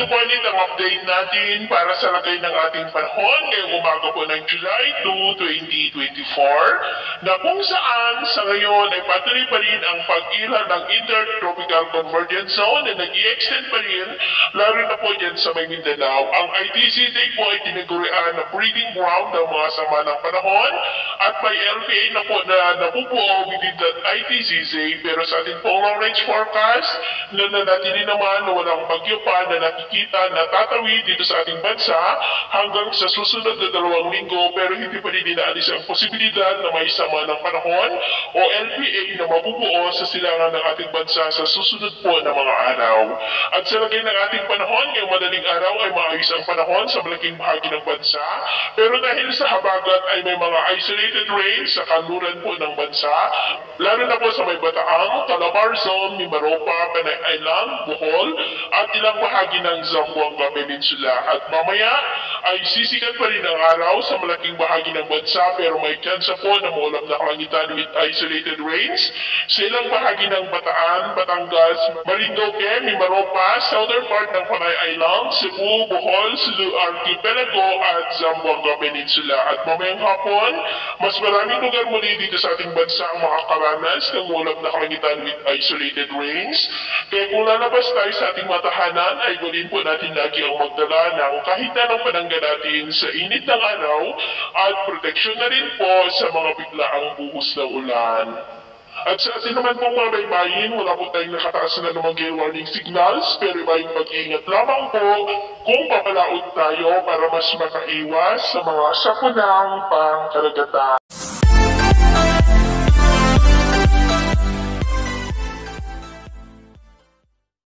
Subalit ang update natin para sa lagay ng ating panahon ngayong umaga po ng July 2, 2024 na kung saan sa ngayon ay patuloy pa rin ang pag-ihla ng Intertropical Convergence Zone na nag-i-extend pa rin lalo na po dyan sa may Mindanao. Ang ITCZ po ay tinagurian na breeding ground ng mga sama ng panahon at may LPA na po na napupuo within that ITCZ pero sa ating pong long range forecast na nanatili naman na walang bagyo pa na nakikita na tatawid dito sa ating bansa hanggang sa susunod na 2 linggo pero hindi pa rin inaalis ang posibilidad na may sama ng panahon o LPA na mabubuo sa silangan ng ating bansa sa susunod po na mga araw. At sa lagay ng ating panahon, ngayong madaling araw ay maayos ang panahon sa malaking bahagi ng bansa pero dahil sa habagat ay may mga isolated rains sa kanluran po ng bansa lalo na po sa may Bataang, Calabar Zone, Mimaropa, Panay Island, Bohol at ilang bahagi ng Zamboanga Peninsula. At mamaya ay sisikat pa rin ang araw sa malaking bahagi ng bansa pero may tsansa po na maulap na kalangitan with isolated rains sa ilang bahagi ng Bataan, Batangas, Marinduque, Mimaropa, southern part ng Panay Island, Cebu, Bohol, Sulu Archipelago at Zamboanga Peninsula. At mamayang hapon, mas maraming lugar muli dito sa ating bansa ang makakaranas ng maulap na kalangitan with isolated rains. Kaya kung lalabas tayo sa ating matahanan ay gawin po natin lagi ang magdala ng kahit anong panangga natin sa init ng araw at proteksyon na rin po sa mga biglaang buhos ng ulan. At sa atin naman pong mga baybayin, wala po tayong nakataas na namang gale warning signals pero baying mag-iingat lamang po kung papalaot tayo para mas makaiwas sa mga sakunang pangkaragatan.